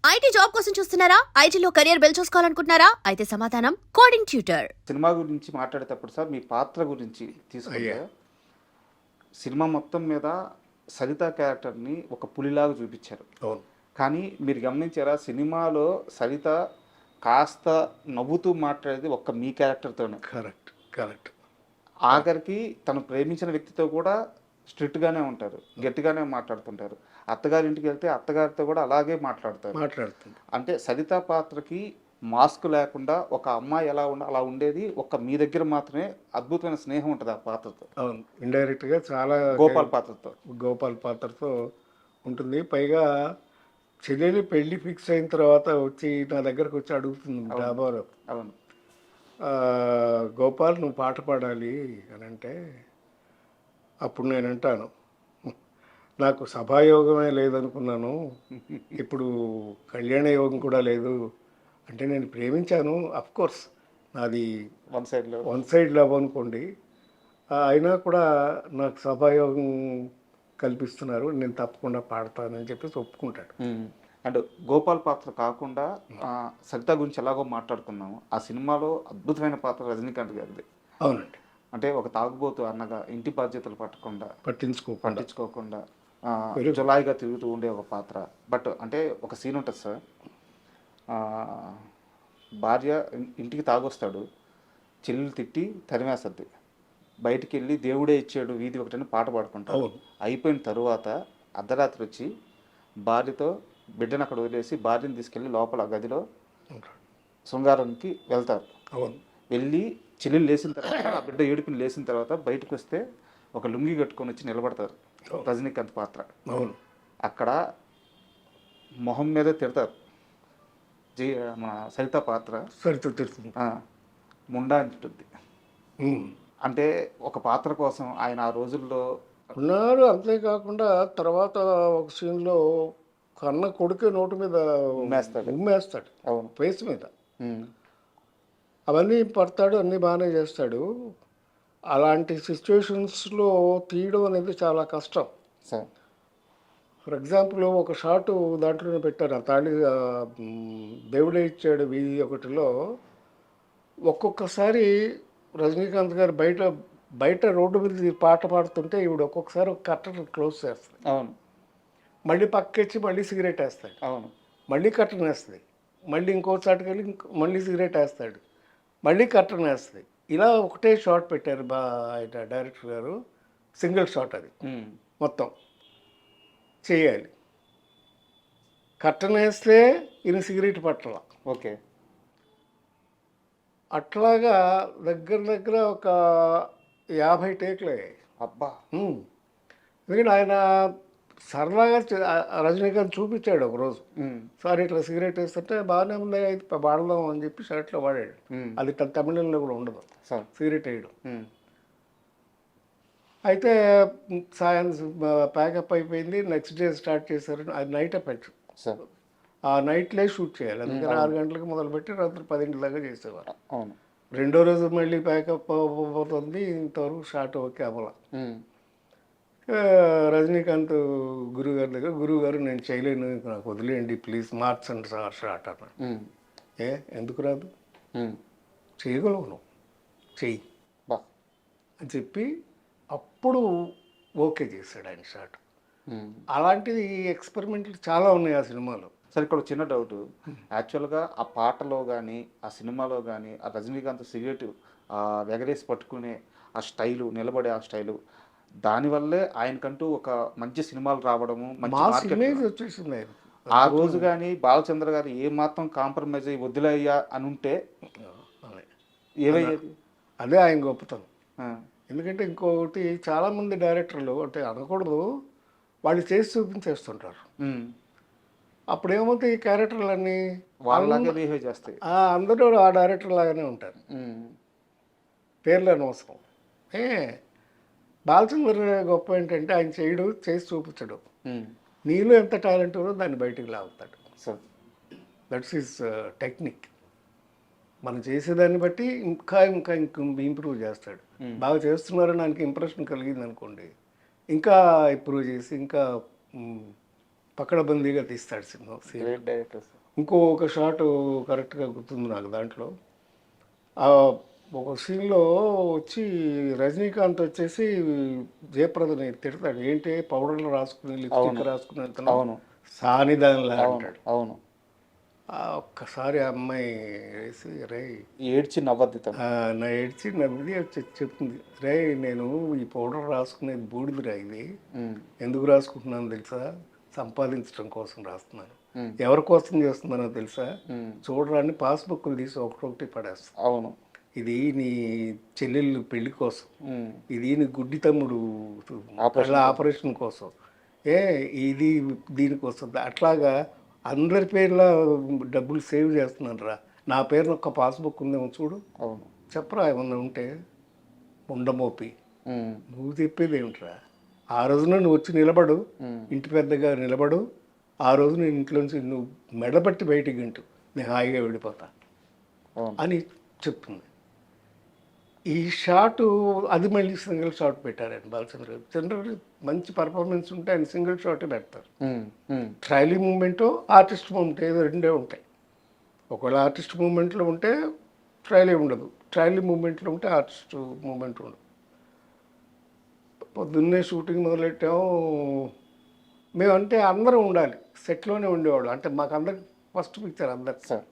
IT job కోసం చూస్తున్నారా? ఐటీలో కెరియర్ బిల్డ్ చూసుకోవాలనుకుంటున్నారా? అయితే సమాధానం కోడింగ్ ట్యూటర్. సినిమా గురించి మాట్లాడేటప్పుడు సార్ మీ పాత్ర గురించి తీసుకుంటే సినిమా మొత్తం మీద సరిత క్యారెక్టర్ని ఒక పులిలాగా చూపించారు. అవును. కానీ మీరు గమనించారా, సినిమాలో సరిత కాస్త నవ్వుతూ మాట్లాడేది ఒక్క మీ క్యారెక్టర్తోనే. కరెక్ట్. ఆఖరికి తను ప్రేమించిన వ్యక్తితో కూడా స్ట్రిక్ట్గానే ఉంటారు, గట్టిగానే మాట్లాడుతుంటారు. అత్తగారింటికి వెళ్తే అత్తగారితో కూడా అలాగే మాట్లాడుతుంది. అంటే సరిత పాత్రకి మాస్క్ లేకుండా ఒక అమ్మాయి ఎలా అలా ఉండేది ఒక్క మీ దగ్గర మాత్రమే. అద్భుతమైన స్నేహం ఉంటుంది ఆ పాత్రతో. అవును, ఇండైరెక్ట్గా చాలా గోపాల్ పాత్రతో ఉంటుంది. పైగా చెల్లెలి పెళ్లి ఫిక్స్ అయిన తర్వాత వచ్చి నా దగ్గరకు వచ్చి అడుగుతుంది డాబాలో, అవును గోపాల్ నువ్వు పాట పాడాలి అని అంటే, అప్పుడు నేను అంటాను, నాకు సభాయోగమే లేదనుకున్నాను, ఇప్పుడు కళ్యాణ యోగం కూడా లేదు. అంటే నేను ప్రేమించాను, అఫ్కోర్స్ నాది వన్ సైడ్ లవ్ అనుకోండి, అయినా కూడా నాకు సభాయోగం కల్పిస్తున్నారు, నేను తప్పకుండా పాడతానని చెప్పేసి ఒప్పుకుంటాడు. అండ్ గోపాల్ పాత్ర కాకుండా సరిత గురించి ఎలాగో మాట్లాడుకున్నాము. ఆ సినిమాలో అద్భుతమైన పాత్ర రజనీకాంత్ గారిది. అవునండి. అంటే ఒక తాగుబోతు అన్నగా ఇంటి బాధ్యతలు పట్టించుకోకుండా జులాయిగా తిరుగుతూ ఉండే ఒక పాత్ర. బట్ అంటే ఒక సీన్ ఉంటుంది సార్, భార్య ఇంటికి తాగొస్తాడు, చెల్లెలు తిట్టి తరిమేస్తుంది, బయటికి వెళ్ళి దేవుడే ఇచ్చాడు వీధి ఒకటని పాట పాడుకుంటాడు. అయిపోయిన తరువాత అర్ధరాత్రి వచ్చి భార్యతో బిడ్డను అక్కడ వదిలేసి భార్యను తీసుకెళ్ళి లోపల గదిలో శృంగారానికి వెళ్తారు. వెళ్ళి చెల్లెలు లేచిన తర్వాత ఆ బిడ్డ ఏడుపుని లేచిన తర్వాత బయటకు వస్తే ఒక లుంగి కట్టుకొని వచ్చి నిలబడతారు రజనీకాంత్ పాత్ర. అక్కడ మొహం మీద తిడతారు మన సరిత పాత్ర, ముండా అంటుంది. అంటే ఒక పాత్ర కోసం ఆయన ఆ రోజుల్లో ఉన్నారు. అంతేకాకుండా తర్వాత ఒక సీన్లో కన్న కొడుకే నోటు మీద ఉమ్మేస్తాడు, అవును, ఫేస్ మీద. అవన్నీ పడతాడు, అన్నీ బాగానే చేస్తాడు. అలాంటి సిచ్యువేషన్స్లో తీయడం అనేది చాలా కష్టం. ఫర్ ఎగ్జాంపుల్ ఒక షాటు దాంట్లోనే పెట్టారు, ఆ తాళి దేవుడే ఇచ్చాడు వీధి ఒకటిలో. ఒక్కొక్కసారి రజనీకాంత్ గారు బయట రోడ్డు మీద పాట పాడుతుంటే ఈవిడ ఒక్కొక్కసారి ఒక కర్టన్ క్లోజ్ చేస్తుంది, అవును, మళ్ళీ పక్కెచ్చి మళ్ళీ సిగరెట్ వేస్తాడు, అవును, మళ్ళీ కర్టన్ వేస్తుంది, మళ్ళీ ఇంకో చాటుకి వెళ్ళి మళ్ళీ సిగరెట్ వేస్తాడు, మళ్ళీ కర్టన్ వేస్తుంది. ఇలా ఒకటే షాట్ పెట్టారు ఆయన డైరెక్టర్ గారు, సింగిల్ షాట్ అది మొత్తం చేయాలి. కర్టన్ వేస్తే ఈయన సిగరెట్ పట్టాల. ఓకే, అట్లాగా దగ్గర ఒక 50 టేకులు అయ్యాయి. అబ్బా. ఎందుకంటే ఆయన సరదాగా రజనీకాంత్ చూపించాడు ఒకరోజు, సార్ ఇట్లా సిగరెట్ వేస్తుంటే బాగానే ఉంది, అయితే వాడదాం అని చెప్పి షర్ట్లో వాడాడు. అది తమిళంలో కూడా ఉండదు సిగరెట్ వేయడం. అయితే సాయంత్రం ప్యాకప్ అయిపోయింది, నెక్స్ట్ డే స్టార్ట్ చేశారు. అది నైట్ ఎఫెక్ట్, ఆ నైట్లే షూట్ చేయాలి. అందుకని 6 గంటలకు మొదలుపెట్టి రాత్రి 10 దాకా చేసేవారు. రెండో రోజు మళ్ళీ ప్యాకప్ అవుతుంది, ఇంతవరకు షార్ట్ ఓకే అవ్వాల. రజనీకాంత్ గురువుగారి దగ్గర, గురువుగారు నేను చేయలేను, నాకు వదిలేయండి ప్లీజ్, మార్చండి సార్ షార్ట్ అన్నాడు. ఎందుకు రాదు, చేయగలవు నువ్వు, చెయ్యి అని చెప్పి అప్పుడు ఓకే చేశాడు ఆయన షాట్. అలాంటిది ఎక్స్పెరిమెంట్లు చాలా ఉన్నాయి ఆ సినిమాలో. సరే, ఇక్కడ చిన్న డౌట్. యాక్చువల్గా ఆ పాటలో కానీ ఆ సినిమాలో కానీ ఆ రజనీకాంత్ సిగరెట్ ఎగరేసి పట్టుకునే ఆ స్టైలు, నిలబడే ఆ స్టైలు, దానివల్లే ఆయనకంటూ ఒక మంచి సినిమాలు రావడము, మంచి ఇమేజ్ వచ్చేసింది. ఆ రోజు కానీ బాలచంద్ర గారు ఏ మాత్రం కాంప్రమైజ్ అయ్యి వదిలేయ్యా అని ఉంటే ఏమయ్యేది? అదే ఆయన గొప్పతనం. ఎందుకంటే ఇంకొకటి, చాలామంది డైరెక్టర్లు అంటే అనకూడదు, వాళ్ళు చేసి చూపించేస్తుంటారు. అప్పుడు ఏమవుతాయి, ఈ క్యారెక్టర్లన్నీ వాళ్ళలాగే బిహేవ్ చేస్తాయి, అందరూ ఆ డైరెక్టర్ లాగానే ఉంటారు, పేర్లు అనవసరం. బాలచంద్ర గొప్ప ఏంటంటే ఆయన చేయడు, చేసి చూపించడు. నీలో ఎంత టాలెంట్ ఉందో దాన్ని బయటికి లాగుతాడు. That's his technique. మనం చేసేదాన్ని బట్టి ఇంకా ఇంప్రూవ్ చేస్తాడు. బాగా చేస్తున్నారని ఆయనకి ఇంప్రెషన్ కలిగింది అనుకోండి, ఇంకా ఇంప్రూవ్ చేసి ఇంకా పకడబందీగా తీస్తాడు cinema scene. Great director sir. ఒక షాట్ కరెక్ట్గా గుర్తుంది నాకు దాంట్లో. ఆ ఒక సీన్లో వచ్చి రజనీకాంత్ వచ్చేసి జయప్రదని తిడతాడు, ఏంటి పౌడర్లు రాసుకుని లిప్స్టిక్ రాసుకుని వెళ్తున్నావు, అవును సానిదానిలా అవును అంటాడు. అవును. ఒక్కసారి ఆ అమ్మాయి వేసి రే ఏడ్చి నవ్వద్ది తను. నా ఏడ్చి నవ్వి వచ్చి చెప్తుంది, రే నేను ఈ పౌడర్ రాసుకునేది బూడిదిరా, ఇది ఎందుకు రాసుకుంటున్నాను తెలుసా, సంపాదించడం కోసం రాస్తున్నాను. ఎవరి కోసం చేస్తున్నానో తెలుసా, చూడరాని పాస్బుక్లు తీసి ఒకటి పడేస్తా. అవును. ఇది నీ చెల్లెళ్ళు పెళ్లి కోసం, ఇది నీ గుడ్డి తమ్ముడు ఆపరేషన్ కోసం, ఇది దీనికోసం. అట్లాగా అందరి పేర్ల డబ్బులు సేవ్ చేస్తున్నాను రా, నా పేరున ఒక్క పాస్బుక్ ఉందేమో చూడు, అవును చెప్పరా ఏమన్నా ఉంటే, ఉండమోపి నువ్వు చెప్పేది ఏమిట్రా, ఆ రోజున నువ్వు వచ్చి నిలబడు, ఇంటి పెద్దగా నిలబడు, ఆ రోజు నేను ఇంట్లోంచి నువ్వు మెడబట్టి బయటికి వింటూ నేను హాయిగా వెళ్ళిపోతా అని చెప్తుంది. ఈ షాటు అది మళ్ళీ సింగిల్ షాట్ పెట్టారు ఆయన బాలచంద్ర గారు. చంద్రగారు మంచి పర్ఫార్మెన్స్ ఉంటే ఆయన సింగిల్ షాటే పెడతారు. ట్రైలీ మూమెంట్, ఆర్టిస్ట్ మూమెంట్ ఏదో రెండే ఉంటాయి. ఒకవేళ ఆర్టిస్ట్ మూమెంట్లో ఉంటే ట్రైలీ ఉండదు, ట్రైలీ మూమెంట్లో ఉంటే ఆర్టిస్ట్ మూమెంట్ ఉండదు. పొద్దున్నే షూటింగ్ మొదలెట్టాము మేము, అంటే అందరం ఉండాలి సెట్లోనే ఉండేవాడు, అంటే మాకు అందరికి ఫస్ట్ పిక్చర్ అందరికి సార్.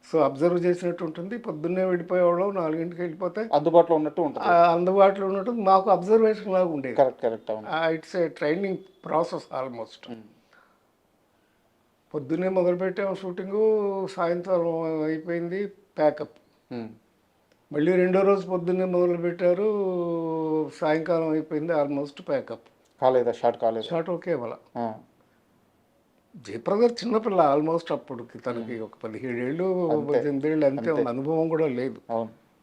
సో అబ్జర్వ్ చేసినట్టు ఉంటుంది, పొద్దున్నే వెళ్ళిపోయేవాళ్ళు, 4 గంటలకు వెళ్ళిపోతే అందుబాటులో ఉన్నట్టు ఉంటుంది, అందుబాటులో ఉన్నట్టు మాకు అబ్జర్వేషన్ లాగా ఉండేది. Correct correct. It's a training process almost. పొద్దున్నే మొదలుపెట్టాము షూటింగు, సాయంత్రం అయిపోయింది ప్యాకప్. మళ్ళీ రెండో రోజు పొద్దున్నే మొదలుపెట్టారు, సాయంకాలం అయిపోయింది ఆల్మోస్ట్ ప్యాకప్. కాలేదా షార్ట్? కాలేదు షార్ట్. ఓకే వాళ్ళ జయప్రద చిన్నపిల్ల ఆల్మోస్ట్ అప్పటికి, తనకి ఒక 17 ఏళ్ళు 18 ఏళ్ళు అంతే, అనుభవం కూడా లేదు.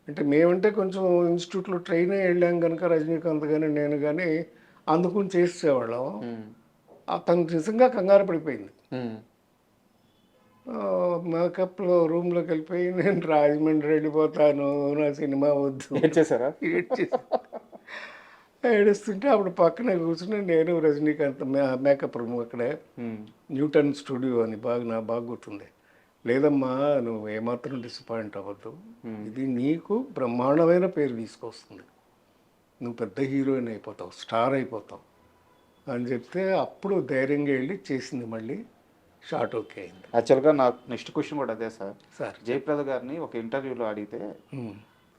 అంటే మేమంటే కొంచెం ఇన్స్టిట్యూట్లో ట్రైన్ అయ్యి వెళ్ళాం కనుక రజనీకాంత్ కానీ నేను కానీ అందుకుని చేసేవాళ్ళం. తను నిజంగా కంగారు పడిపోయింది. మేకప్లో రూమ్లోకి వెళ్ళిపోయి నేను రాజమండ్రి వెళ్ళిపోతాను, నా సినిమా వద్దు చేశారా, ఏడుస్తుంటే అప్పుడు పక్కనే కూర్చుని నేను రజనీకాంత్ మేకప్ రూమ్ అక్కడే న్యూటన్ స్టూడియో అని బాగా గుర్తుంది. లేదమ్మా నువ్వు ఏమాత్రం డిసప్పాయింట్ అవ్వద్దు, ఇది నీకు బ్రహ్మాండమైన పేరు తీసుకొస్తుంది, నువ్వు పెద్ద హీరోయిన్ అయిపోతావు, స్టార్ అయిపోతావు అని చెప్తే అప్పుడు ధైర్యంగా వెళ్ళి చేసింది. మళ్ళీ షార్ట్ ఓకే అయింది. యాక్చువల్గా నాకు నెక్స్ట్ క్వశ్చన్ కూడా అదే సార్. జయప్రద గారిని ఒక ఇంటర్వ్యూలో అడిగితే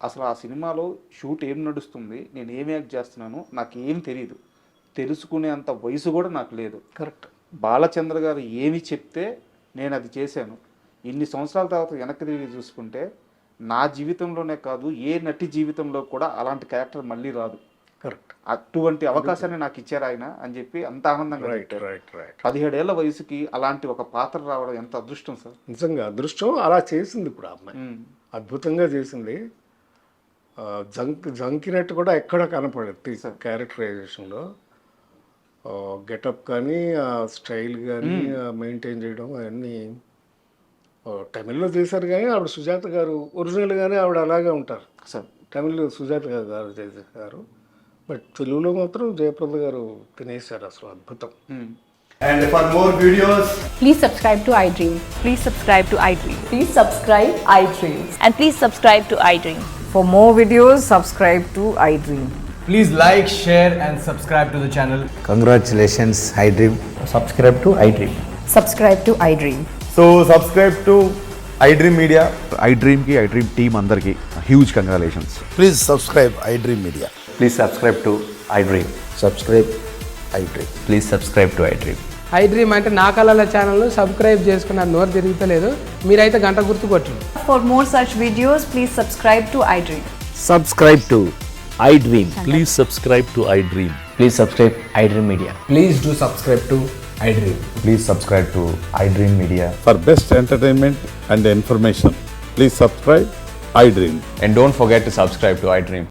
అసలు ఆ సినిమాలో షూట్ ఏం నడుస్తుంది, నేను ఏం యాక్ట్ చేస్తున్నాను నాకు ఏం తెలియదు, తెలుసుకునే అంత వయసు కూడా నాకు లేదు. కరెక్ట్. బాలచంద్ర గారు ఏమి చెప్తే నేను అది చేశాను. ఇన్ని సంవత్సరాల తర్వాత వెనక్కి తిరిగి చూసుకుంటే నా జీవితంలోనే కాదు ఏ నటి జీవితంలో కూడా అలాంటి క్యారెక్టర్ మళ్ళీ రాదు. కరెక్ట్. అటువంటి అవకాశాన్ని నాకు ఇచ్చారు ఆయన అని చెప్పి అంత ఆనందంగా. 17 ఏళ్ల వయసుకి అలాంటి ఒక పాత్ర రావడం ఎంత అదృష్టం సార్. నిజంగా అదృష్టం. అలా చేసింది ఇప్పుడు అమ్మాయి, అద్భుతంగా చేసింది. జంకినట్టు కూడా ఎక్కడ కనపడదు క్యారెక్టరైజేషన్లో. గెటప్ కానీ ఆ స్టైల్ కానీ మెయింటైన్ చేయడం అవన్నీ తమిళ్లో చేశారు. కానీ ఆవిడ సుజాత గారు ఒరిజినల్గానే ఆవిడ అలాగే ఉంటారు సార్. తమిళ్లో సుజాత గారు చేశారు, బట్ తెలుగులో మాత్రం జయప్రద గారు తినేశారు అసలు, అద్భుతం. And for more videos, please subscribe to iDream. Please subscribe to iDream. Please subscribe iDream. And please subscribe to iDream. For more videos, subscribe to iDream. please like, share and subscribe to the channel. Congratulations, iDream. Subscribe to iDream. Subscribe to iDream. So subscribe to iDream Media. iDream ki iDream team andarki huge congratulations. Please subscribe iDream Media. Please subscribe to iDream. Subscribe iDream. Please subscribe to iDream. iDream అంటే నా కళల ఛానల్ను subscribe చేసుకున్న నోరు తిరుగుతలేదు, మీరైతే గంట గుర్తు కొట్టండి. For more such videos, please subscribe to iDream. Subscribe to iDream. Please subscribe to iDream. Please subscribe iDream Media. Please do subscribe to iDream. Please subscribe to iDream Media. For best entertainment and information, please subscribe iDream. And don't forget to subscribe to iDream.